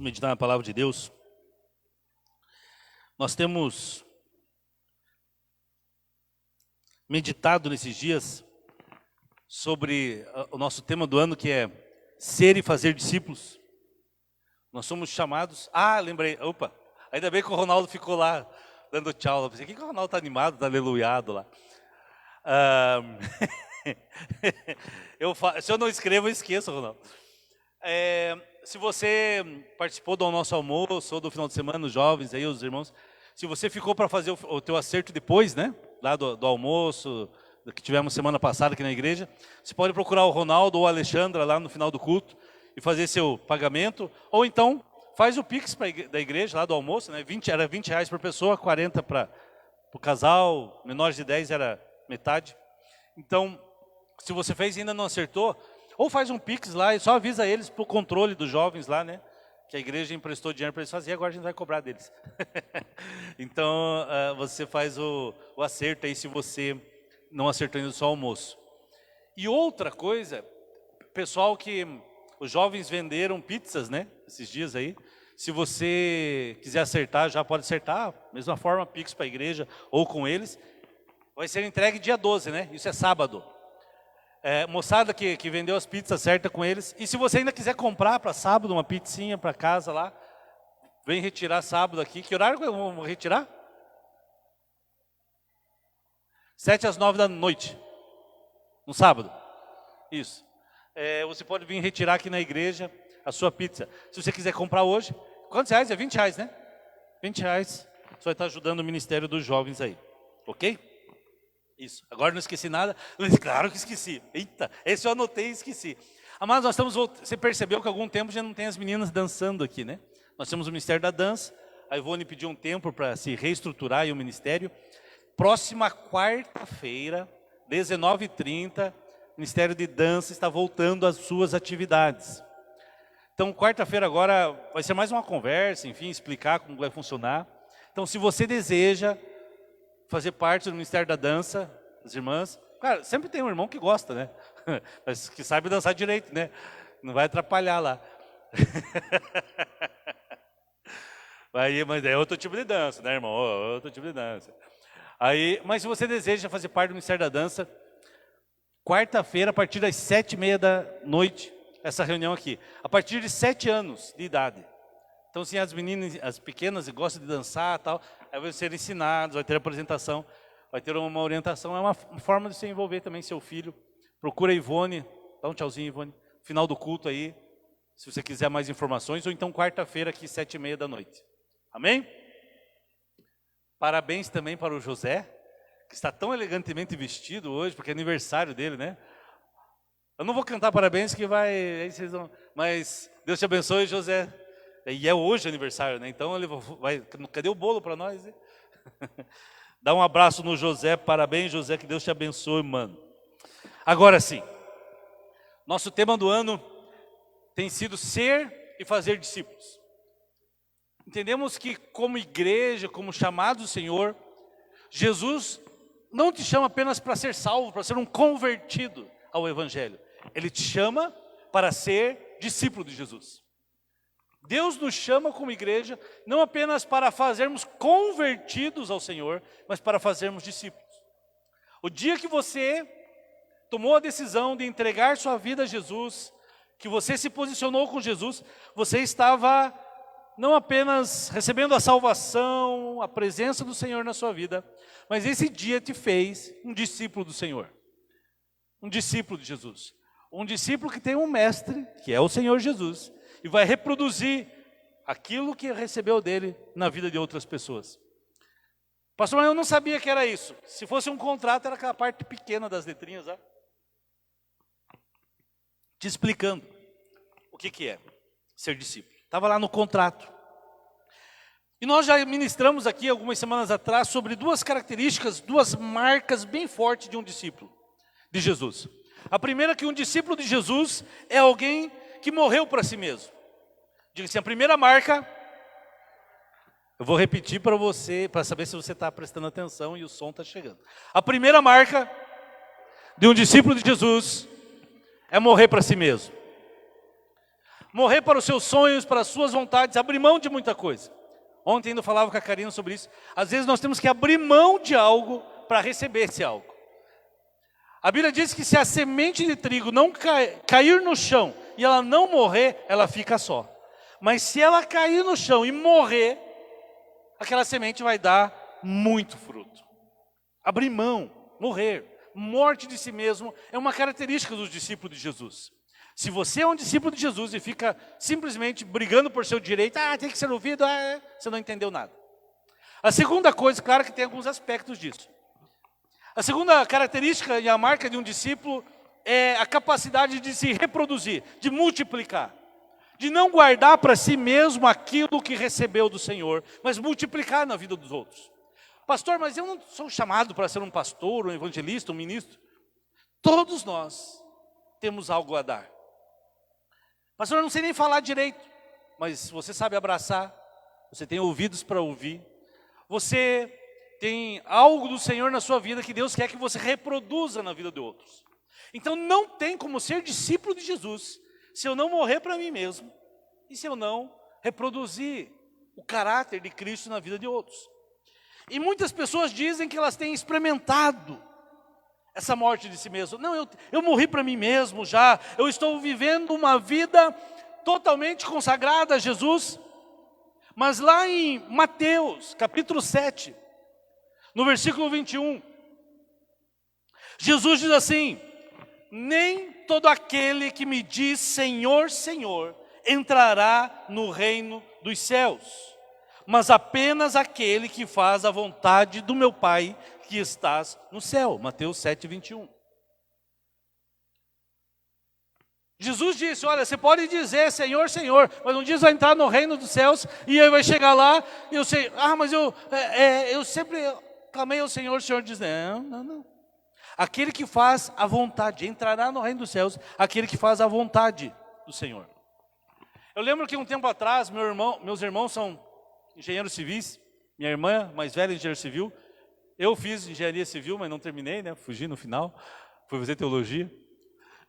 meditar na palavra de Deus. Nós temos meditado nesses dias sobre o nosso tema do ano, que é ser e fazer discípulos. Nós somos chamados... lembrei. Opa, ainda bem que o Ronaldo ficou lá dando tchau. Eu pensei, que o Ronaldo está animado, está aleluiado lá. Se eu não escrevo, eu esqueço, Ronaldo. Se você participou do nosso almoço ou do final de semana, os jovens aí, os irmãos, se você ficou para fazer o teu acerto depois, né, lá do almoço, que tivemos semana passada aqui na igreja, você pode procurar o Ronaldo ou a Alexandra lá no final do culto e fazer seu pagamento, ou então faz o Pix da igreja lá do almoço, né, era 20 reais por pessoa, 40 para o casal, menores de 10 era metade. Então, se você fez e ainda não acertou, ou faz um Pix lá e só avisa eles para o controle dos jovens lá, né? Que a igreja emprestou dinheiro para eles fazerem, agora a gente vai cobrar deles. Então, você faz o acerto aí se você não acertou ainda só o almoço. E outra coisa, pessoal, que os jovens venderam pizzas, né? Esses dias aí. Se você quiser acertar, já pode acertar. Mesma forma, Pix para a igreja ou com eles. Vai ser entregue dia 12, né? Isso é sábado. Moçada que vendeu as pizzas, acerta com eles. E se você ainda quiser comprar para sábado uma pizzinha para casa lá, vem retirar sábado aqui. Que horário eu vou retirar? 7 às 9 da noite. No sábado. Isso. Você pode vir retirar aqui na igreja a sua pizza. Se você quiser comprar hoje, quantos reais? É 20 reais, né? 20 reais. Você vai estar ajudando o Ministério dos Jovens aí. Ok? Isso. Agora não esqueci nada. Claro que esqueci. Eita, esse eu anotei e esqueci. Mas nós estamos... Você percebeu que há algum tempo já não tem as meninas dançando aqui, né? Nós temos o Ministério da Dança. A Ivone pediu um tempo para se reestruturar aí o Ministério. Próxima quarta-feira, 19h30, o Ministério de Dança está voltando às suas atividades. Então, quarta-feira agora vai ser mais uma conversa, enfim, explicar como vai funcionar. Então, se você deseja fazer parte do Ministério da Dança, as irmãs, cara, sempre tem um irmão que gosta, né? Mas que sabe dançar direito, né? Não vai atrapalhar lá. Mas é outro tipo de dança, né, irmão? Outro tipo de dança. Mas se você deseja fazer parte do Ministério da Dança, quarta-feira, a partir das 7h30 da noite, essa reunião aqui. A partir de 7 anos de idade. Então, assim, as meninas, as pequenas, gostam de dançar e tal, aí vão ser ensinados, vai ter apresentação, vai ter uma orientação. É uma forma de se envolver também, seu filho. Procura a Ivone, dá um tchauzinho, Ivone. Final do culto aí, se você quiser mais informações, ou então quarta-feira aqui, 7h30 da noite. Amém? Parabéns também para o José, que está tão elegantemente vestido hoje, porque é aniversário dele, né? Eu não vou cantar parabéns, que vai... Aí vocês vão, mas Deus te abençoe, José. E é hoje aniversário, né? Então ele vai... Cadê o bolo para nós? Dá um abraço no José. Parabéns, José, que Deus te abençoe, mano. Agora sim, nosso tema do ano tem sido ser e fazer discípulos. Entendemos que como igreja, como chamado do Senhor, Jesus não te chama apenas para ser salvo, para ser um convertido ao Evangelho. Ele te chama para ser discípulo de Jesus. Deus nos chama como igreja, não apenas para fazermos convertidos ao Senhor, mas para fazermos discípulos. O dia que você tomou a decisão de entregar sua vida a Jesus, que você se posicionou com Jesus, você estava não apenas recebendo a salvação, a presença do Senhor na sua vida, mas esse dia te fez um discípulo do Senhor. Um discípulo de Jesus. Um discípulo que tem um mestre, que é o Senhor Jesus, e vai reproduzir aquilo que recebeu dele na vida de outras pessoas. Pastor, mas eu não sabia que era isso. Se fosse um contrato, era aquela parte pequena das letrinhas, ó. Te explicando o que é ser discípulo. Estava lá no contrato. E nós já ministramos aqui algumas semanas atrás sobre duas características, duas marcas bem fortes de um discípulo de Jesus. A primeira é que um discípulo de Jesus é alguém que morreu para si mesmo. Diga assim, a primeira marca, eu vou repetir para você, para saber se você está prestando atenção e o som está chegando. A primeira marca de um discípulo de Jesus é morrer para si mesmo. Morrer para os seus sonhos, para as suas vontades, abrir mão de muita coisa. Ontem ainda falava com a Karina sobre isso. Às vezes nós temos que abrir mão de algo para receber esse algo. A Bíblia diz que se a semente de trigo não cair no chão e ela não morrer, ela fica só. Mas se ela cair no chão e morrer, aquela semente vai dar muito fruto. Abrir mão, morrer, morte de si mesmo é uma característica dos discípulos de Jesus. Se você é um discípulo de Jesus e fica simplesmente brigando por seu direito, tem que ser ouvido, você não entendeu nada. A segunda coisa, claro que tem alguns aspectos disso. A segunda característica e a marca de um discípulo é a capacidade de se reproduzir, de multiplicar. De não guardar para si mesmo aquilo que recebeu do Senhor, mas multiplicar na vida dos outros. Pastor, mas eu não sou chamado para ser um pastor, um evangelista, um ministro. Todos nós temos algo a dar. Pastor, eu não sei nem falar direito, mas você sabe abraçar, você tem ouvidos para ouvir, você tem algo do Senhor na sua vida que Deus quer que você reproduza na vida de outros. Então não tem como ser discípulo de Jesus se eu não morrer para mim mesmo e se eu não reproduzir o caráter de Cristo na vida de outros. E muitas pessoas dizem que elas têm experimentado essa morte de si mesmo. Não, eu morri para mim mesmo já, eu estou vivendo uma vida totalmente consagrada a Jesus. Mas lá em Mateus, capítulo 7, no versículo 21, Jesus diz assim: nem todo aquele que me diz Senhor, Senhor, entrará no reino dos céus, mas apenas aquele que faz a vontade do meu Pai que estás no céu. Mateus 7, 21. Jesus disse, olha, você pode dizer Senhor, Senhor, mas um dia você vai entrar no reino dos céus e aí vai chegar lá e eu sei, mas eu sempre clamei ao Senhor, o Senhor diz, não. Aquele que faz a vontade, entrará no reino dos céus, aquele que faz a vontade do Senhor. Eu lembro que um tempo atrás, meus irmãos são engenheiros civis, minha irmã mais velha engenheiro civil, eu fiz engenharia civil, mas não terminei, né? Fugi no final, fui fazer teologia.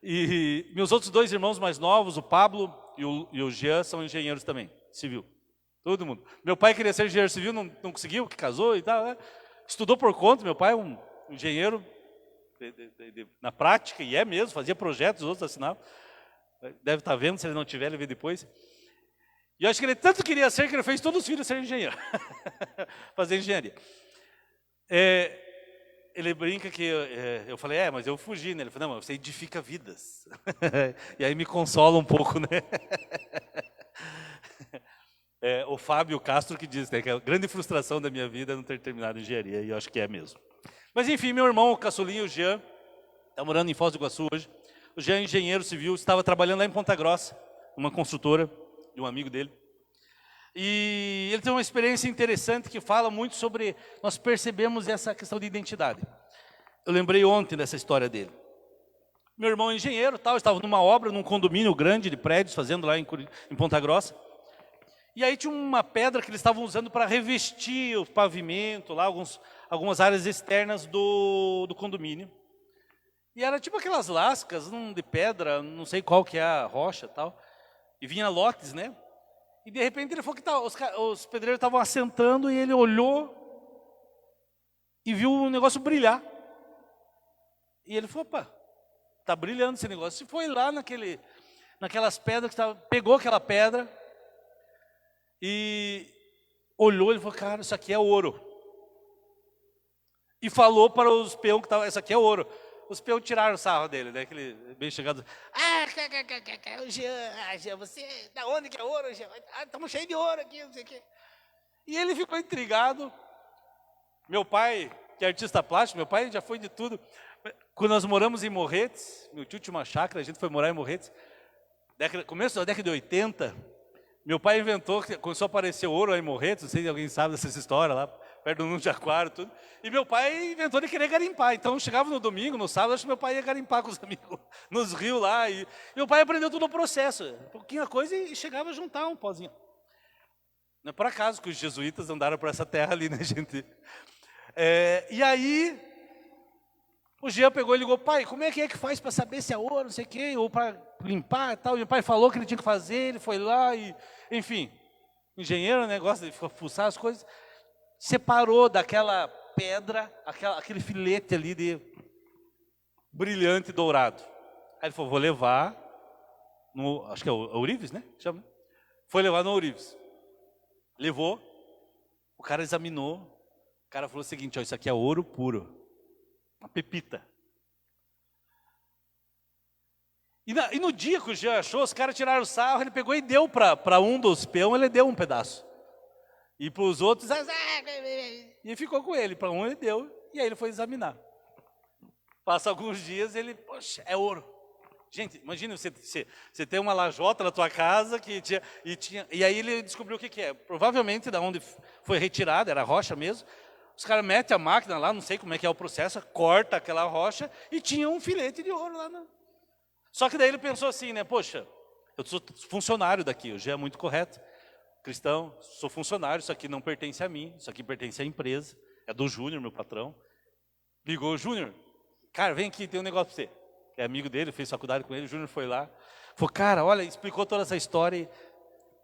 E meus outros dois irmãos mais novos, o Pablo e o Jean, são engenheiros também, civil. Todo mundo. Meu pai queria ser engenheiro civil, não conseguiu, que casou e tal, né? Estudou por conta, meu pai é um engenheiro na prática, e é mesmo, fazia projetos, os outros assinavam. Deve estar vendo, se ele não tiver, ele vê depois. E eu acho que ele tanto queria ser, que ele fez todos os filhos serem engenheiro. Fazer engenharia. Ele brinca que eu falei, mas eu fugi, né? Ele falou, não, mas você edifica vidas. E aí me consola um pouco, né? O Fábio Castro que diz, né, que a grande frustração da minha vida é não ter terminado engenharia, e eu acho que é mesmo. Mas enfim, meu irmão, o caçulinho, o Jean, está morando em Foz do Iguaçu hoje. O Jean, engenheiro civil, estava trabalhando lá em Ponta Grossa, uma construtora de um amigo dele. E ele tem uma experiência interessante que fala muito sobre, nós percebemos essa questão de identidade. Eu lembrei ontem dessa história dele. Meu irmão é engenheiro, estava numa obra, num condomínio grande de prédios, fazendo lá em Ponta Grossa. E aí tinha uma pedra que eles estavam usando para revestir o pavimento, lá algumas áreas externas do condomínio. E era tipo aquelas lascas de pedra, não sei qual que é a rocha e tal. E vinha lotes, né? E de repente ele falou que os pedreiros estavam assentando e ele olhou e viu o negócio brilhar. E ele falou, opa, está brilhando esse negócio. E foi lá naquelas pedras, pegou aquela pedra e olhou e falou, cara, isso aqui é ouro. E falou para os peões que estavam, isso aqui é ouro. Os peões tiraram o sarro dele, né? Aquele bem chegado. Jean, você, da onde que é ouro, Jean? Estamos cheios de ouro aqui, não sei o quê. E ele ficou intrigado. Meu pai, que é artista plástico, meu pai já foi de tudo. Quando nós moramos em Morretes, meu tio tinha uma chácara, a gente foi morar em Morretes. Começo da década de 80, meu pai inventou, começou a aparecer ouro lá em Morretes, não sei se alguém sabe dessas histórias lá, perto do Nuno de Aquário, tudo. E meu pai inventou de querer garimpar. Então chegava no domingo, no sábado, acho que meu pai ia garimpar com os amigos nos rios lá. E meu pai aprendeu tudo no processo, um pouquinho a coisa, e chegava a juntar um pozinho. Não é por acaso que os jesuítas andaram por essa terra ali, né, gente? E aí, O Jean pegou e ligou, pai, como é que faz para saber se é ouro, não sei o quê, ou para limpar e tal. E o pai falou que ele tinha que fazer, ele foi lá e, enfim, engenheiro, né, gosta de fuçar as coisas. Separou daquela pedra, aquele filete ali de brilhante dourado. Aí ele falou, vou levar no, acho que é o ourives, né? Chama. Foi levar no ourives. Levou, o cara examinou, o cara falou o seguinte, ó, isso aqui é ouro puro, uma pepita. E no dia que o Jean achou, os caras tiraram o sarro, ele pegou e deu para um dos peões, ele deu um pedaço. E para os outros, e ficou com ele, para um ele deu, e aí ele foi examinar. Passa alguns dias, ele, poxa, é ouro. Gente, imagina você tem uma lajota na tua casa e aí ele descobriu o que é. Provavelmente da onde foi retirada, era rocha mesmo. Os caras metem a máquina lá, não sei como é que é o processo, corta aquela rocha e tinha um filete de ouro lá. Só que daí ele pensou assim, né? Poxa, eu sou funcionário daqui, o G é muito correto. Cristão, sou funcionário, isso aqui não pertence a mim, isso aqui pertence à empresa. É do Júnior, meu patrão. Ligou, Júnior, cara, vem aqui, tem um negócio para você. É amigo dele, fez faculdade com ele, o Júnior foi lá. Falou, cara, olha, explicou toda essa história e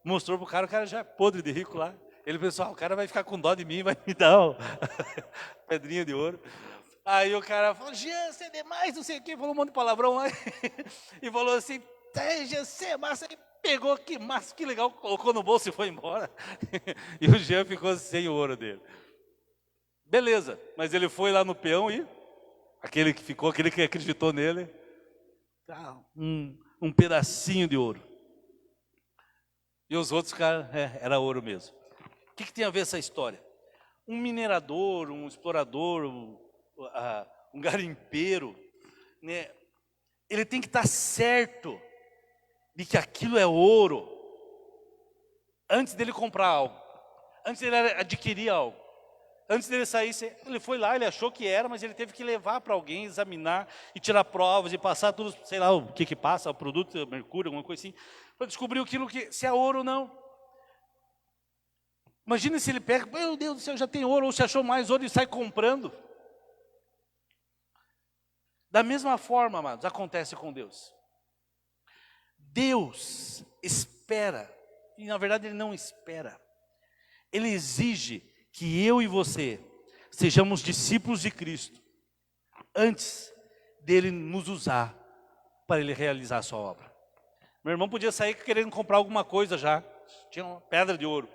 mostrou pro cara, o cara já é podre de rico lá. Ele pensou, o cara vai ficar com dó de mim, vai me dar uma pedrinha de ouro. Aí o cara falou, Jean, você é demais, não sei o quê, falou um monte de palavrão lá. E falou assim, Jean, você é massa. Ele pegou, que massa, que legal, colocou no bolso e foi embora. E o Jean ficou sem o ouro dele. Beleza, mas ele foi lá no peão e aquele que acreditou nele, um pedacinho de ouro. E os outros caras, era ouro mesmo. O que tem a ver essa história? Um minerador, um explorador, um garimpeiro, né, ele tem que estar certo de que aquilo é ouro antes dele comprar algo, antes dele adquirir algo. Antes dele sair, ele foi lá, ele achou que era, mas ele teve que levar para alguém, examinar e tirar provas e passar tudo, sei lá o que passa, o produto, mercúrio, alguma coisa assim, para descobrir aquilo se é ouro ou não. Imagina se ele pega, meu Deus do céu, já tem ouro, ou se achou mais ouro e sai comprando. Da mesma forma, amados, acontece com Deus. Deus espera, e na verdade Ele não espera, Ele exige que eu e você sejamos discípulos de Cristo, antes dele nos usar para ele realizar a sua obra. Meu irmão podia sair querendo comprar alguma coisa já, tinha uma pedra de ouro.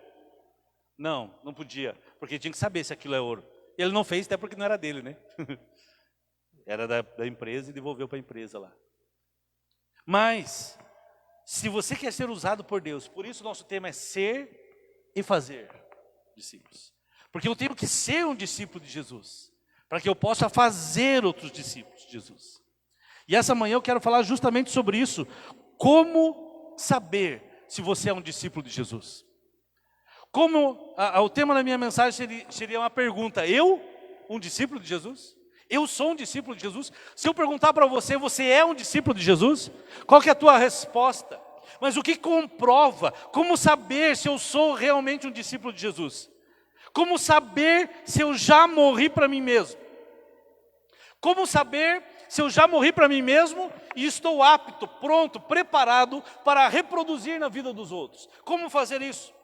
Não podia, porque tinha que saber se aquilo é ouro. E ele não fez até porque não era dele, né? Era da empresa e devolveu para a empresa lá. Mas, se você quer ser usado por Deus, por isso o nosso tema é ser e fazer discípulos. Porque eu tenho que ser um discípulo de Jesus, para que eu possa fazer outros discípulos de Jesus. E essa manhã eu quero falar justamente sobre isso. Como saber se você é um discípulo de Jesus? O tema da minha mensagem seria uma pergunta. Eu, um discípulo de Jesus? Eu sou um discípulo de Jesus? Se eu perguntar para você, você é um discípulo de Jesus? Qual que é a tua resposta? Mas o que comprova? Como saber se eu sou realmente um discípulo de Jesus? Como saber se eu já morri para mim mesmo? Como saber se eu já morri para mim mesmo e estou apto, pronto, preparado para reproduzir na vida dos outros? Como fazer isso?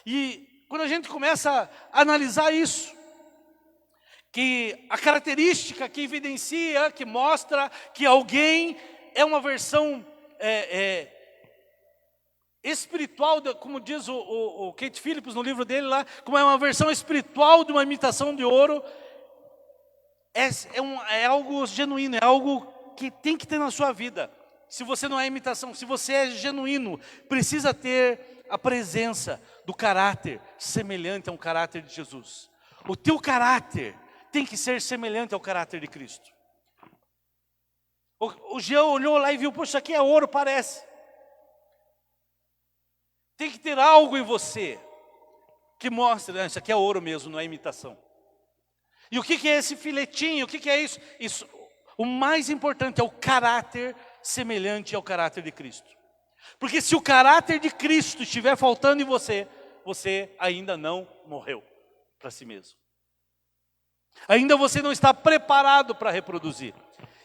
E quando a gente começa a analisar isso, que a característica que evidencia, que mostra que alguém é uma versão espiritual, como diz o Kate Phillips no livro dele lá, como é uma versão espiritual de uma imitação de ouro, é algo genuíno, é algo que tem que ter na sua vida. Se você não é imitação, se você é genuíno, precisa ter a presença do caráter semelhante ao caráter de Jesus. O teu caráter tem que ser semelhante ao caráter de Cristo. O Jean olhou lá e viu, poxa, isso aqui é ouro, parece. Tem que ter algo em você que mostre, isso aqui é ouro mesmo, não é imitação. E o que é esse filetinho? O que é isso? O mais importante é o caráter semelhante ao caráter de Cristo. Porque se o caráter de Cristo estiver faltando em você, você ainda não morreu para si mesmo. Ainda você não está preparado para reproduzir.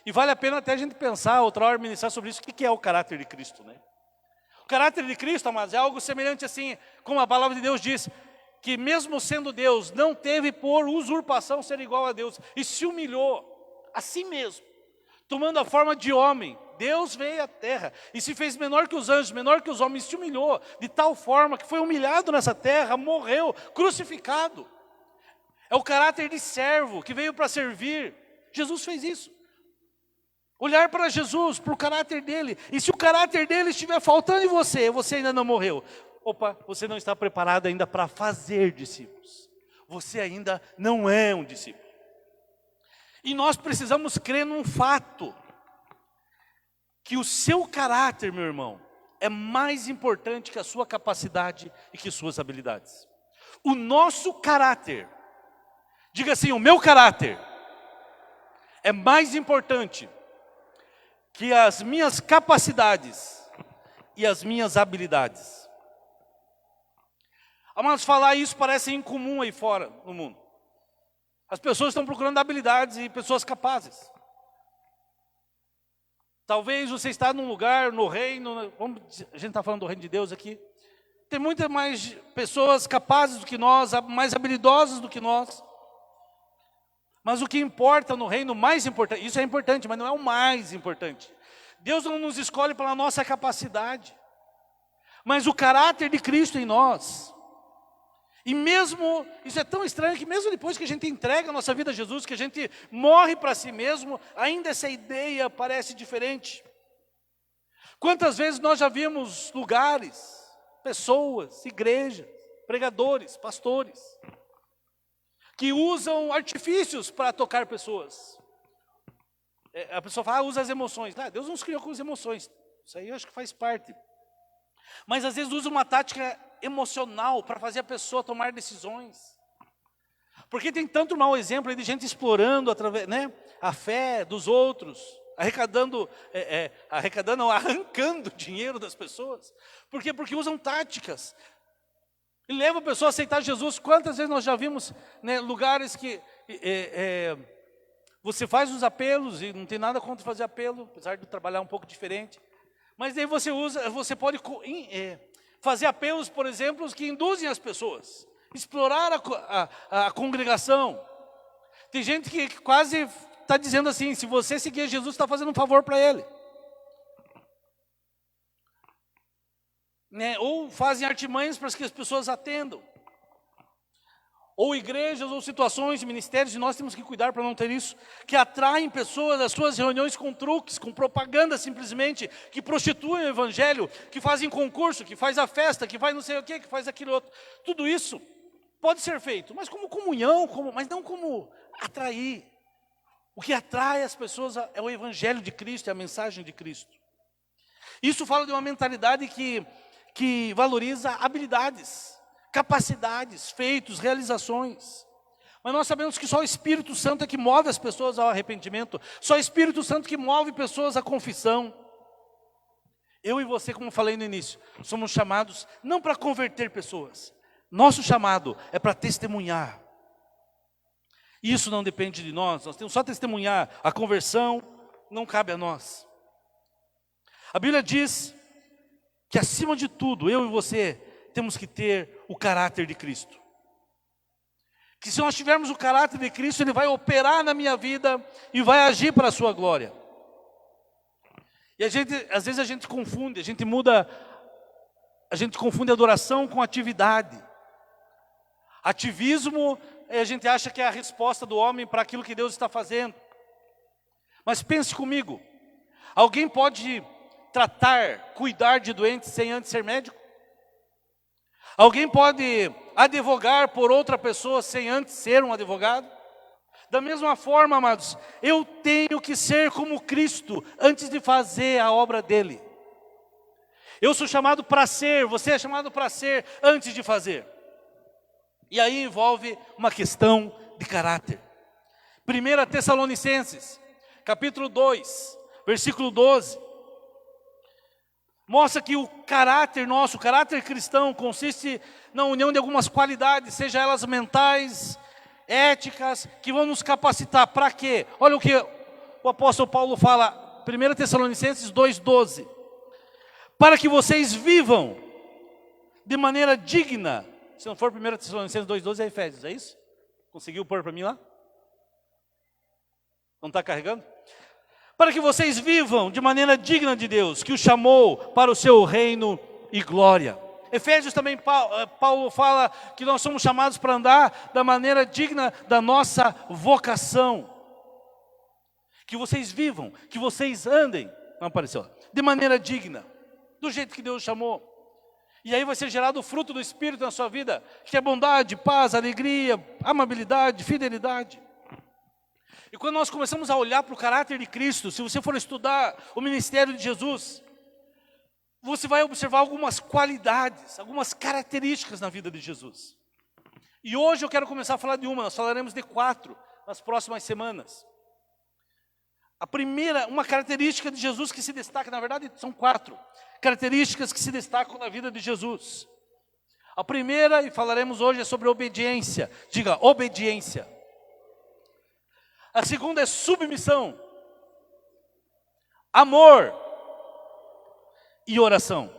E vale a pena até a gente pensar, outra hora ministrar sobre isso, o que é o caráter de Cristo, né? O caráter de Cristo, amados, é algo semelhante assim, como a palavra de Deus diz, que mesmo sendo Deus, não teve por usurpação ser igual a Deus, e se humilhou a si mesmo, tomando a forma de homem. Deus veio à terra e se fez menor que os anjos, menor que os homens, se humilhou de tal forma que foi humilhado nessa terra, morreu, crucificado. É o caráter de servo que veio para servir. Jesus fez isso. Olhar para Jesus, para o caráter dele. E se o caráter dele estiver faltando em você, você ainda não morreu. Opa, você não está preparado ainda para fazer discípulos. Você ainda não é um discípulo. E nós precisamos crer num fato. Que o seu caráter, meu irmão, é mais importante que a sua capacidade e que suas habilidades. O nosso caráter, diga assim, o meu caráter é mais importante que as minhas capacidades e as minhas habilidades. Amados, falar isso parece incomum aí fora no mundo. As pessoas estão procurando habilidades e pessoas capazes. Talvez você está num lugar, no reino, a gente está falando do reino de Deus aqui. Tem muitas mais pessoas capazes do que nós, mais habilidosas do que nós. Mas o que importa no reino, mais importante, isso é importante, mas não é o mais importante. Deus não nos escolhe pela nossa capacidade, mas o caráter de Cristo em nós. E mesmo, isso é tão estranho que mesmo depois que a gente entrega a nossa vida a Jesus, que a gente morre para si mesmo, ainda essa ideia parece diferente. Quantas vezes nós já vimos lugares, pessoas, igrejas, pregadores, pastores, que usam artifícios para tocar pessoas. A pessoa fala, usa as emoções. Deus nos criou com as emoções, isso aí eu acho que faz parte. Mas às vezes usa uma tática emocional para fazer a pessoa tomar decisões. Porque tem tanto mau exemplo aí de gente explorando através, né, a fé dos outros, arrancando dinheiro das pessoas. Por quê? Porque usam táticas. E leva a pessoa a aceitar Jesus. Quantas vezes nós já vimos, né, lugares que você faz os apelos, e não tem nada contra fazer apelo, apesar de trabalhar um pouco diferente. Mas daí você pode fazer apelos, por exemplo, que induzem as pessoas, explorar a congregação. Tem gente que quase está dizendo assim, se você seguir Jesus, está fazendo um favor para ele. Né? Ou fazem artimanhas para que as pessoas atendam. Ou igrejas, ou situações, ministérios, e nós temos que cuidar para não ter isso, que atraem pessoas às suas reuniões com truques, com propaganda simplesmente, que prostituem o evangelho, que fazem concurso, que faz a festa, que faz não sei o quê, que faz aquilo outro. Tudo isso pode ser feito, mas como comunhão, mas não como atrair. O que atrai as pessoas é o evangelho de Cristo, é a mensagem de Cristo. Isso fala de uma mentalidade que valoriza habilidades, capacidades, feitos, realizações. Mas nós sabemos que só o Espírito Santo é que move as pessoas ao arrependimento. Só o Espírito Santo que move pessoas à confissão. Eu e você, como falei no início, somos chamados não para converter pessoas. Nosso chamado é para testemunhar. Isso não depende de nós temos só testemunhar. A conversão não cabe a nós. A Bíblia diz que acima de tudo, eu e você temos que ter o caráter de Cristo. Que se nós tivermos o caráter de Cristo, Ele vai operar na minha vida e vai agir para a sua glória. E às vezes a gente confunde, a gente confunde adoração com atividade. Ativismo, a gente acha que é a resposta do homem para aquilo que Deus está fazendo. Mas pense comigo, alguém pode cuidar de doentes sem antes ser médico? Alguém pode advogar por outra pessoa sem antes ser um advogado? Da mesma forma, amados, eu tenho que ser como Cristo antes de fazer a obra dele. Eu sou chamado para ser, você é chamado para ser antes de fazer. E aí envolve uma questão de caráter. 1 Tessalonicenses, capítulo 2, versículo 12. Mostra que o caráter nosso, o caráter cristão, consiste na união de algumas qualidades, seja elas mentais, éticas, que vão nos capacitar. Para quê? Olha o que o apóstolo Paulo fala, 1 Tessalonicenses 2,12. Para que vocês vivam de maneira digna. Se não for 1 Tessalonicenses 2,12, é Efésios, é isso? Conseguiu pôr para mim lá? Não está carregando? Para que vocês vivam de maneira digna de Deus, que o chamou para o seu reino e glória. Efésios também, Paulo fala que nós somos chamados para andar da maneira digna da nossa vocação. Que vocês vivam, que vocês andem, não apareceu, de maneira digna, do jeito que Deus chamou. E aí vai ser gerado o fruto do Espírito na sua vida, que é bondade, paz, alegria, amabilidade, fidelidade. E quando nós começamos a olhar para o caráter de Cristo, se você for estudar o ministério de Jesus, você vai observar algumas qualidades, algumas características na vida de Jesus. E hoje eu quero começar a falar de uma, nós falaremos de 4 nas próximas semanas. A primeira, uma característica de Jesus que se destaca, na verdade são 4 características que se destacam na vida de Jesus. A primeira, e falaremos hoje, é sobre obediência. Diga, obediência. A segunda é submissão, amor e oração.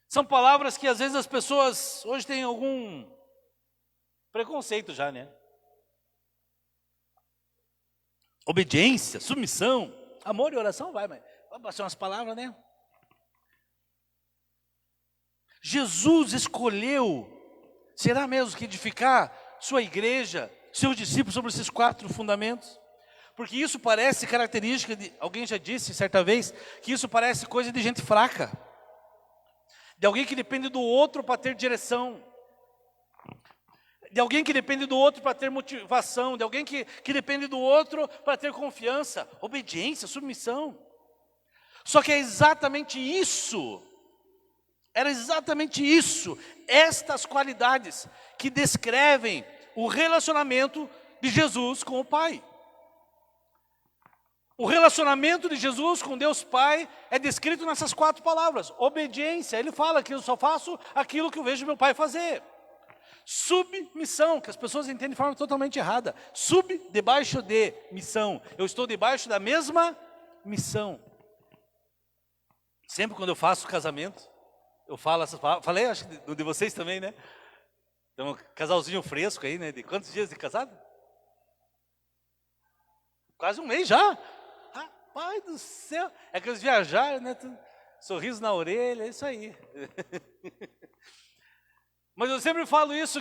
São palavras que às vezes as pessoas hoje têm algum preconceito já, né? Obediência, submissão, amor e oração, mas vamos ser umas palavras, né? Jesus escolheu, será mesmo que edificar sua igreja, seus discípulos sobre esses 4 fundamentos? Porque isso parece característica de, alguém já disse certa vez, que isso parece coisa de gente fraca. De alguém que depende do outro para ter direção. De alguém que depende do outro para ter motivação. De alguém que depende do outro para ter confiança. Obediência, submissão. Só que é exatamente isso. Era exatamente isso. Estas qualidades que descrevem o relacionamento de Jesus com o Pai. O relacionamento de Jesus com Deus Pai é descrito nessas 4 palavras. Obediência, ele fala que eu só faço aquilo que eu vejo meu Pai fazer. Submissão, que as pessoas entendem de forma totalmente errada. Sub, debaixo de, missão. Eu estou debaixo da mesma missão. Sempre quando eu faço casamento, eu falo essas palavras. Falei, acho que de vocês também, né? Então, um casalzinho fresco aí, né? De quantos dias de casado? Quase um mês já. Pai do céu, é que eles viajaram, né? Sorriso na orelha, é isso aí. Mas eu sempre falo isso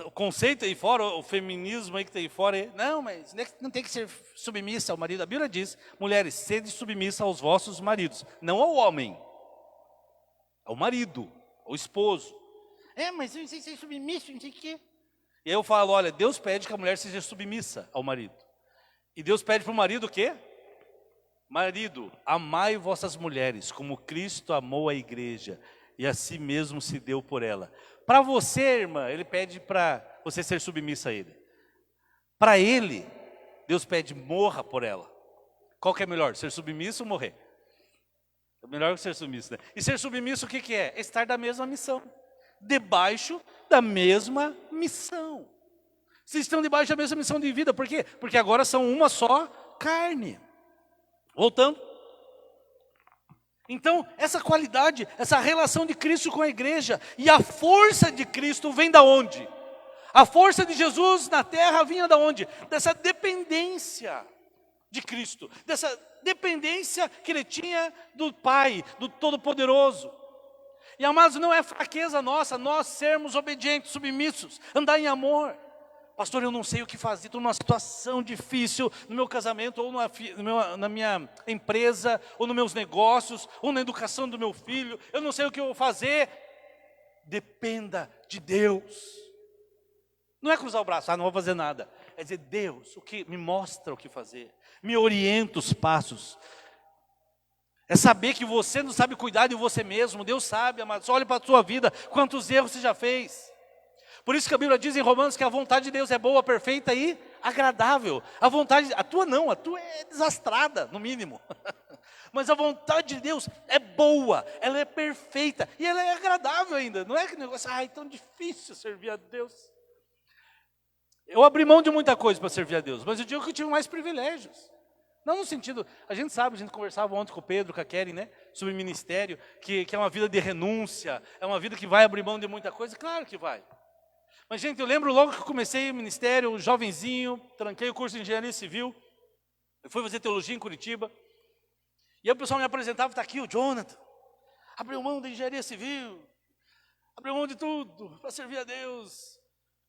o conceito aí fora, o feminismo aí que tem aí fora, não, mas não tem que ser submissa ao marido. A Bíblia diz, mulheres, sede submissa aos vossos maridos, não ao homem, ao marido, ao esposo. Mas eu não sei ser submisso, não sei o quê. E aí eu falo, olha, Deus pede que a mulher seja submissa ao marido. E Deus pede para o marido o quê? Marido, amai vossas mulheres, como Cristo amou a igreja, e a si mesmo se deu por ela. Para você, irmã, ele pede para você ser submissa a ele. Para ele, Deus pede, morra por ela. Qual que é melhor, ser submisso ou morrer? É melhor que ser submisso, né? E ser submisso o que é? Estar da mesma missão. Debaixo da mesma missão. Vocês estão debaixo da mesma missão de vida, por quê? Porque agora são uma só carne. Voltando. Então, essa qualidade, essa relação de Cristo com a igreja, e a força de Cristo vem da onde? A força de Jesus na terra vinha da onde? Dessa dependência de Cristo, dessa dependência que ele tinha do Pai, do Todo-Poderoso. E amados, não é fraqueza nossa, nós sermos obedientes, submissos, andar em amor. Pastor, eu não sei o que fazer, estou numa situação difícil no meu casamento, ou na minha empresa, ou nos meus negócios, ou na educação do meu filho, eu não sei o que eu vou fazer. Dependa de Deus. Não é cruzar o braço, não vou fazer nada. É dizer, Deus, o que me mostra o que fazer, me orienta os passos. É saber que você não sabe cuidar de você mesmo, Deus sabe, amados. Olhe para a sua vida, quantos erros você já fez. Por isso que a Bíblia diz em Romanos que a vontade de Deus é boa, perfeita e agradável. A vontade, a tua não, a tua é desastrada, no mínimo. Mas a vontade de Deus é boa, ela é perfeita e ela é agradável ainda. Não é que negócio, é tão difícil servir a Deus. Eu abri mão de muita coisa para servir a Deus, mas eu digo que eu tive mais privilégios. Não no sentido, a gente sabe, a gente conversava ontem com o Pedro, com a Keren, né, sobre ministério, que é uma vida de renúncia, é uma vida que vai abrir mão de muita coisa, claro que vai. Mas, gente, eu lembro logo que eu comecei o ministério, jovenzinho, tranquei o curso de engenharia civil, eu fui fazer teologia em Curitiba, e aí o pessoal me apresentava, está aqui o Jonathan, abriu mão da engenharia civil, abriu mão de tudo para servir a Deus,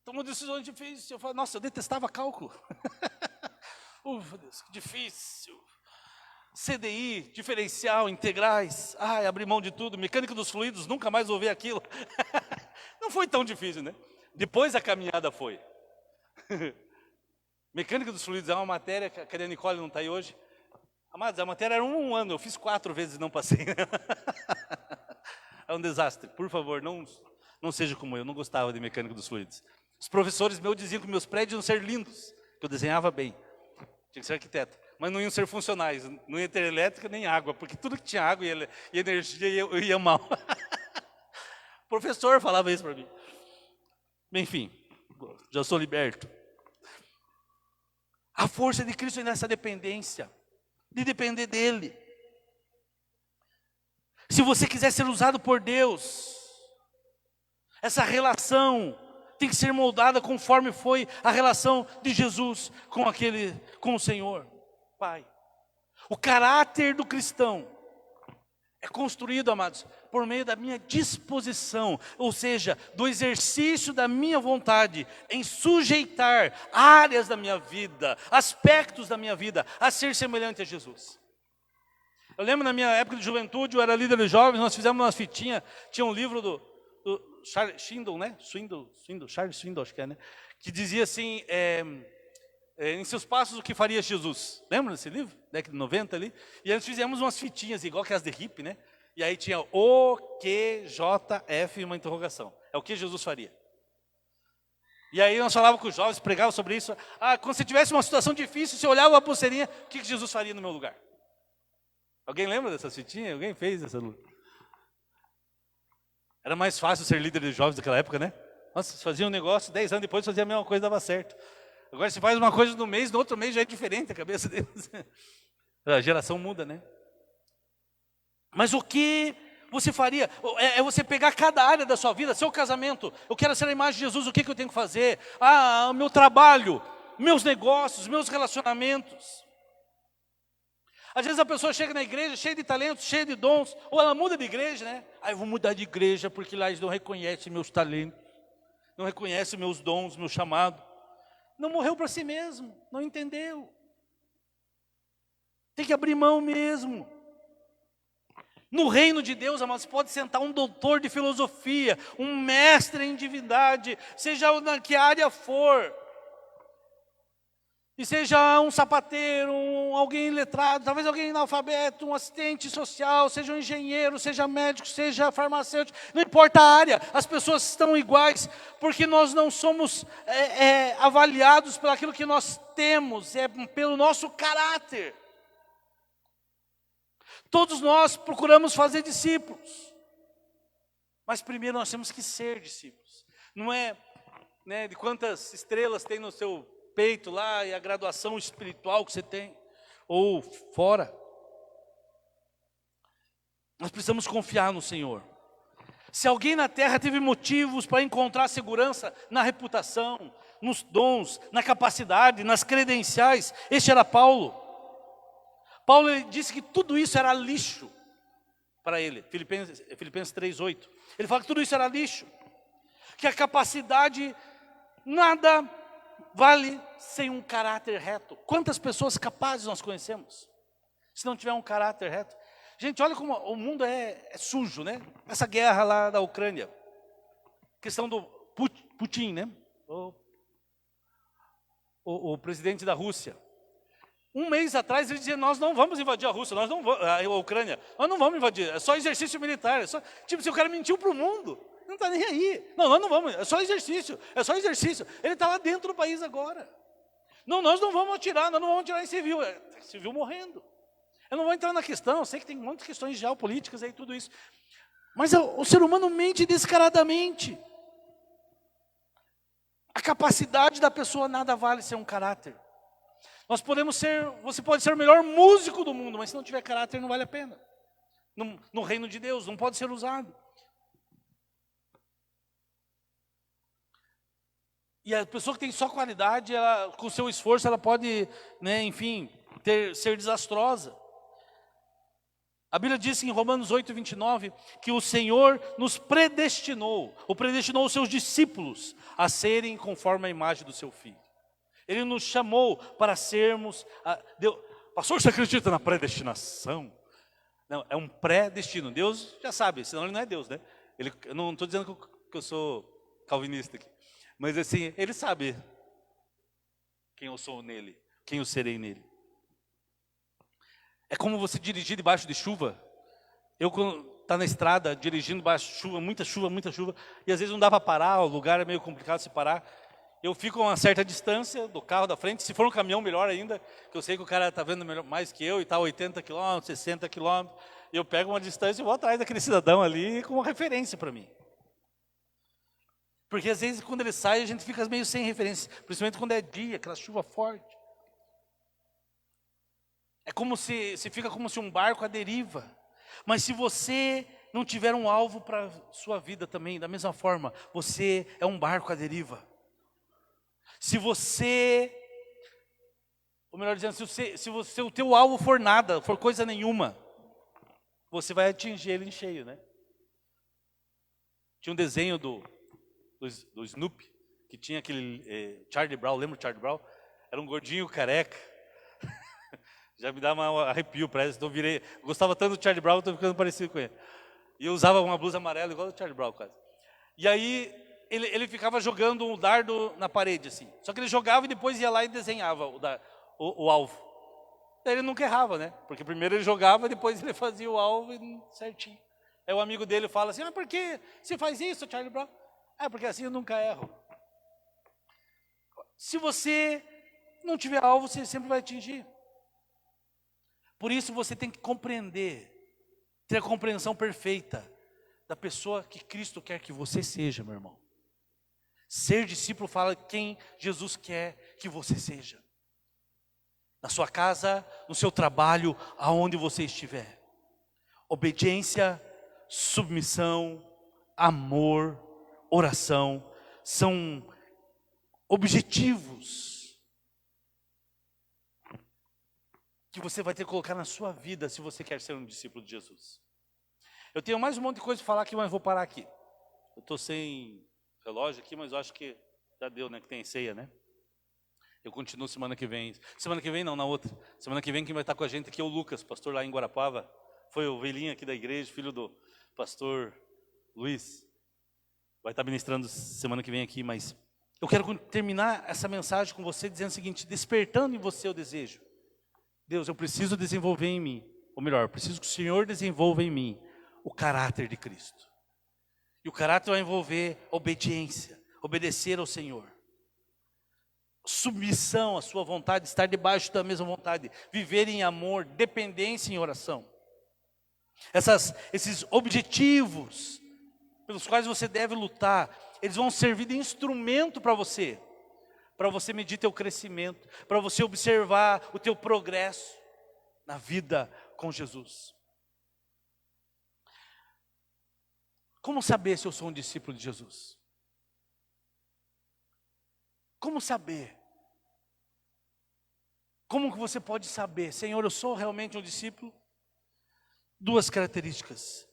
tomou decisões difíceis. Eu falei, nossa, eu detestava cálculo. Ufa, Deus, que difícil. CDI, diferencial, integrais, abri mão de tudo, mecânica dos fluidos, nunca mais vou ver aquilo. Não foi tão difícil, né? Depois a caminhada foi. Mecânica dos fluidos é uma matéria, cadê a Nicole, não está aí hoje? Amados, a matéria era um ano, eu fiz 4 vezes e não passei. É um desastre, por favor, não seja como eu, não gostava de mecânica dos fluidos. Os professores meus diziam que meus prédios iam ser lindos, que eu desenhava bem. Tinha que ser arquiteto, mas não iam ser funcionais, não ia ter elétrica nem água, porque tudo que tinha água e energia ia mal. O professor falava isso para mim. Enfim, já sou liberto. A força de Cristo é nessa dependência, de depender dEle. Se você quiser ser usado por Deus, essa relação tem que ser moldada conforme foi a relação de Jesus com o Senhor, Pai. O caráter do cristão é construído, amados, por meio da minha disposição, ou seja, do exercício da minha vontade em sujeitar áreas da minha vida, aspectos da minha vida, a ser semelhante a Jesus. Eu lembro na minha época de juventude, eu era líder de jovens, nós fizemos umas fitinhas, tinha um livro do Charles Swindoll, né? Charles Swindoll, acho que é, né? Que dizia assim, em seus passos o que faria Jesus. Lembra desse livro? Década de 90 ali. E aí nós fizemos umas fitinhas, igual que as de hippie, né? E aí tinha O, Q, J, F e uma interrogação. É o que Jesus faria. E aí nós falávamos com os jovens, pregávamos sobre isso. Quando você tivesse uma situação difícil, você olhava a pulseirinha, o que Jesus faria no meu lugar? Alguém lembra dessas fitinhas? Alguém fez essa luta? Era mais fácil ser líder de jovens naquela época, né? Nossa, você fazia um negócio, 10 anos depois fazia a mesma coisa, dava certo. Agora você faz uma coisa no mês, no outro mês já é diferente a cabeça deles. A geração muda, né? Mas o que você faria? É você pegar cada área da sua vida, seu casamento. Eu quero ser a imagem de Jesus, o que eu tenho que fazer? O meu trabalho, meus negócios, meus relacionamentos. Às vezes a pessoa chega na igreja cheia de talentos, cheia de dons, ou ela muda de igreja, né? Eu vou mudar de igreja porque lá eles não reconhecem meus talentos, não reconhecem meus dons, meu chamado. Não morreu para si mesmo, não entendeu. Tem que abrir mão mesmo. No reino de Deus, amados, pode sentar um doutor de filosofia, um mestre em divindade, seja na que área for. E seja um sapateiro, alguém letrado, talvez alguém analfabeto, um assistente social, seja um engenheiro, seja médico, seja farmacêutico, não importa a área, as pessoas estão iguais, porque nós não somos avaliados pelo aquilo que nós temos, é pelo nosso caráter. Todos nós procuramos fazer discípulos, mas primeiro nós temos que ser discípulos. Não é, né, de quantas estrelas tem no seu peito lá e a graduação espiritual que você tem, ou fora. Nós precisamos confiar no Senhor. Se alguém na terra teve motivos para encontrar segurança na reputação, nos dons, na capacidade, nas credenciais, este era Paulo. Paulo ele disse que tudo isso era lixo para ele, Filipenses 3:8. Ele fala que tudo isso era lixo, que a capacidade nada vale sem um caráter reto. Quantas pessoas capazes nós conhecemos, se não tiver um caráter reto? Gente, olha como o mundo é sujo, né? Essa guerra lá da Ucrânia, questão do Putin, né? O presidente da Rússia. Um mês atrás ele dizia, nós não vamos invadir a Rússia, a Ucrânia, nós não vamos invadir, é só exercício militar. Tipo, se o cara mentiu para o mundo, não está nem aí. Não, nós não vamos, é só exercício. Ele está lá dentro do país agora. Não, nós não vamos atirar, nós não vamos atirar em civil. Civil morrendo. Eu não vou entrar na questão, eu sei que tem muitas questões geopolíticas aí, tudo isso. Mas o ser humano mente descaradamente. A capacidade da pessoa nada vale ser um caráter. Você pode ser o melhor músico do mundo, mas se não tiver caráter não vale a pena. No reino de Deus, não pode ser usado. E a pessoa que tem só qualidade, ela, com seu esforço, ela pode, né, enfim, ser desastrosa. A Bíblia diz em Romanos 8:29 que o Senhor nos predestinou os seus discípulos a serem conforme a imagem do seu Filho. Ele nos chamou para sermos... Pastor, você acredita na predestinação? Não, é um pré-destino. Deus já sabe, senão ele não é Deus, né? Eu não estou dizendo que eu sou calvinista aqui. Mas assim, ele sabe quem eu sou nele, quem eu serei nele. É como você dirigir debaixo de chuva. Eu, quando está na estrada, dirigindo debaixo de chuva, muita chuva, e às vezes não dá para parar, o lugar é meio complicado se parar. Eu fico a uma certa distância do carro da frente, se for um caminhão, melhor ainda, que eu sei que o cara está vendo mais que eu, e está a 80 km, 60 km, eu pego uma distância e vou atrás daquele cidadão ali como referência para mim. Porque às vezes quando ele sai, a gente fica meio sem referência, principalmente quando é dia, aquela chuva forte. É como se fica como se um barco à deriva. Mas se você não tiver um alvo para a sua vida também, da mesma forma, você é um barco à deriva. Se você, ou melhor dizendo, se o teu alvo for nada, for coisa nenhuma, você vai atingir ele em cheio, né? Tinha um desenho do Snoopy, que tinha aquele Charlie Brown, lembra o Charlie Brown? Era um gordinho careca. Já me dá um arrepio, parece. Então gostava tanto do Charlie Brown, estou ficando parecido com ele. E eu usava uma blusa amarela igual do Charlie Brown quase. E aí ele ficava jogando um dardo na parede assim. Só que ele jogava e depois ia lá e desenhava o alvo. Daí ele nunca errava, né? Porque primeiro ele jogava, depois ele fazia o alvo certinho. Aí o amigo dele fala assim, por que você faz isso, Charlie Brown? Porque assim eu nunca erro. Se você não tiver alvo, você sempre vai atingir. Por isso você tem que compreender, ter a compreensão perfeita da pessoa que Cristo quer que você seja, meu irmão. Ser discípulo fala quem Jesus quer que você seja. Na sua casa, no seu trabalho, aonde você estiver. Obediência, submissão, amor, oração, são objetivos que você vai ter que colocar na sua vida se você quer ser um discípulo de Jesus. Eu tenho mais um monte de coisa para falar aqui, mas vou parar aqui. Eu estou sem relógio aqui, mas eu acho que já deu, né? Que tem ceia, né? Eu continuo semana que vem. Semana que vem não, na outra. Semana que vem quem vai estar com a gente aqui é o Lucas, pastor lá em Guarapava. Foi o velhinho aqui da igreja, filho do pastor Luiz. Vai estar ministrando semana que vem aqui, mas eu quero terminar essa mensagem com você dizendo o seguinte, despertando em você o desejo. Deus, eu preciso desenvolver em mim, ou melhor, eu preciso que o Senhor desenvolva em mim o caráter de Cristo. E o caráter vai envolver obediência, obedecer ao Senhor. Submissão à sua vontade, estar debaixo da mesma vontade, viver em amor, dependência em oração. Esses objetivos pelos quais você deve lutar, eles vão servir de instrumento para você medir teu crescimento, para você observar o teu progresso na vida com Jesus. Como saber se eu sou um discípulo de Jesus? Como saber? Como que você pode saber, Senhor, eu sou realmente um discípulo? Duas características.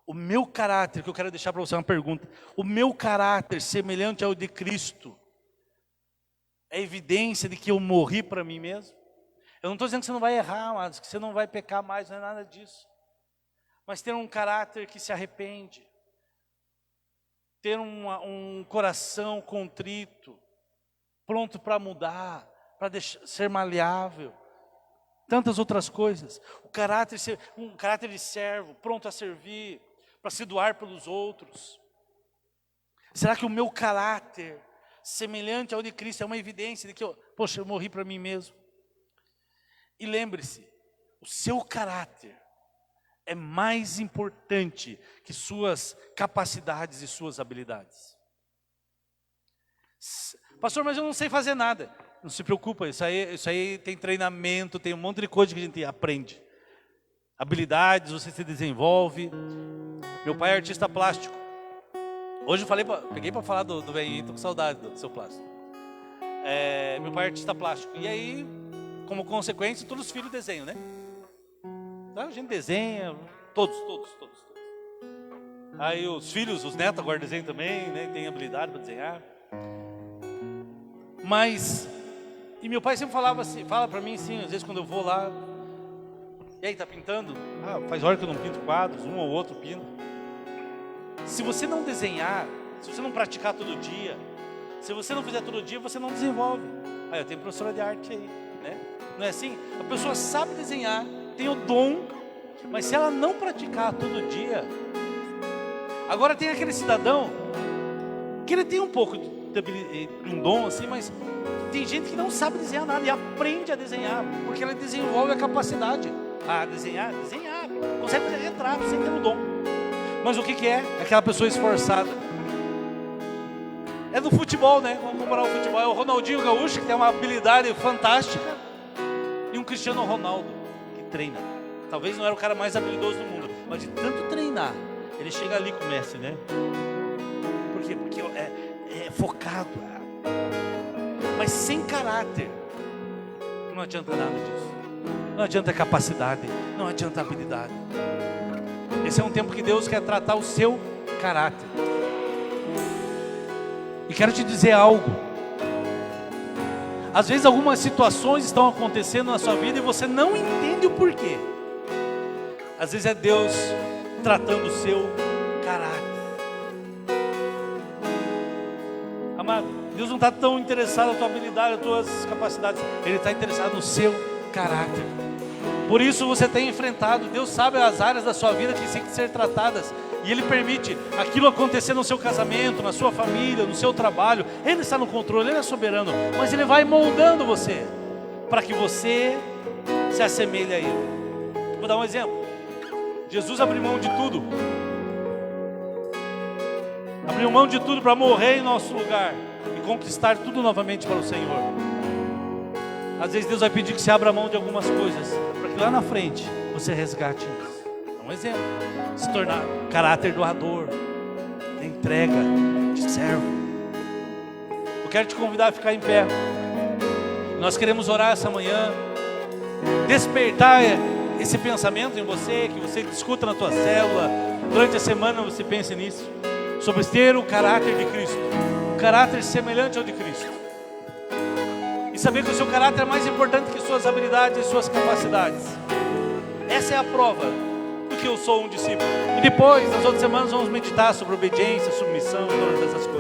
O meu caráter, que eu quero deixar para você uma pergunta. O meu caráter semelhante ao de Cristo é evidência de que eu morri para mim mesmo? Eu não estou dizendo que você não vai errar, mas que você não vai pecar mais, não é nada disso. Mas ter um caráter que se arrepende. Ter um coração contrito, pronto para mudar, para ser maleável. Tantas outras coisas. Um caráter de servo, pronto a servir, para se doar pelos outros. Será que o meu caráter, semelhante ao de Cristo, é uma evidência de que eu morri para mim mesmo? E lembre-se, O seu caráter é mais importante que suas capacidades e suas habilidades. Pastor, mas eu não sei fazer nada. Não se preocupa, isso aí tem treinamento, tem um monte de coisa que a gente aprende. Habilidades, você se desenvolve. Meu pai é artista plástico. Hoje eu peguei para falar do velhinho, estou com saudade do seu plástico. Meu pai é artista plástico. E aí, como consequência, todos os filhos desenham, né? Então, a gente desenha, todos. Aí os filhos, os netos agora desenham também, né? Tem habilidade para desenhar. E meu pai sempre falava assim, fala para mim assim, às vezes quando eu vou lá, e aí, tá pintando? Faz hora que eu não pinto quadros, um ou outro pinto. Se você não desenhar, se você não praticar todo dia, se você não fizer todo dia, você não desenvolve. Eu tenho professora de arte aí, né? Não é assim? A pessoa sabe desenhar, tem o dom, mas se ela não praticar todo dia... Agora tem aquele cidadão que ele tem um pouco de um dom assim, mas tem gente que não sabe desenhar nada e aprende a desenhar, porque ela desenvolve a capacidade a desenhar, consegue fazer retrato sem ter o dom. Mas o que é? Aquela pessoa esforçada. É do futebol, né? Vamos comparar o futebol. É o Ronaldinho Gaúcho, que tem uma habilidade fantástica, e um Cristiano Ronaldo, que treina. Talvez não era o cara mais habilidoso do mundo, mas de tanto treinar, ele chega ali com o Messi, né? Por quê? Porque é focado. Mas sem caráter, não adianta nada disso. Não adianta capacidade, não adianta habilidade. Esse é um tempo que Deus quer tratar o seu caráter. E quero te dizer algo. Às vezes algumas situações estão acontecendo na sua vida e você não entende o porquê. Às vezes é Deus tratando o seu caráter. Amado, Deus não está tão interessado na tua habilidade, nas tuas capacidades. Ele está interessado no seu caráter. Por isso você tem enfrentado. Deus sabe as áreas da sua vida que têm que ser tratadas, e Ele permite aquilo acontecer no seu casamento, na sua família, no seu trabalho. Ele está no controle, Ele é soberano, mas Ele vai moldando você para que você se assemelhe a Ele. Vou dar um exemplo. Jesus abriu mão de tudo. Abriu mão de tudo para morrer em nosso lugar e conquistar tudo novamente para o Senhor. Às vezes Deus vai pedir que você abra mão de algumas coisas, para que lá na frente você resgate isso. É um exemplo. Se tornar caráter doador, de entrega, de servo. Eu quero te convidar a ficar em pé. Nós queremos orar essa manhã, despertar esse pensamento em você, que você discuta na tua célula, durante a semana você pense nisso, sobre ter o caráter de Cristo, um caráter semelhante ao de Cristo. E saber que o seu caráter é mais importante que suas habilidades e suas capacidades. Essa é a prova do que eu sou um discípulo. E depois, nas outras semanas, vamos meditar sobre obediência, submissão, todas essas coisas.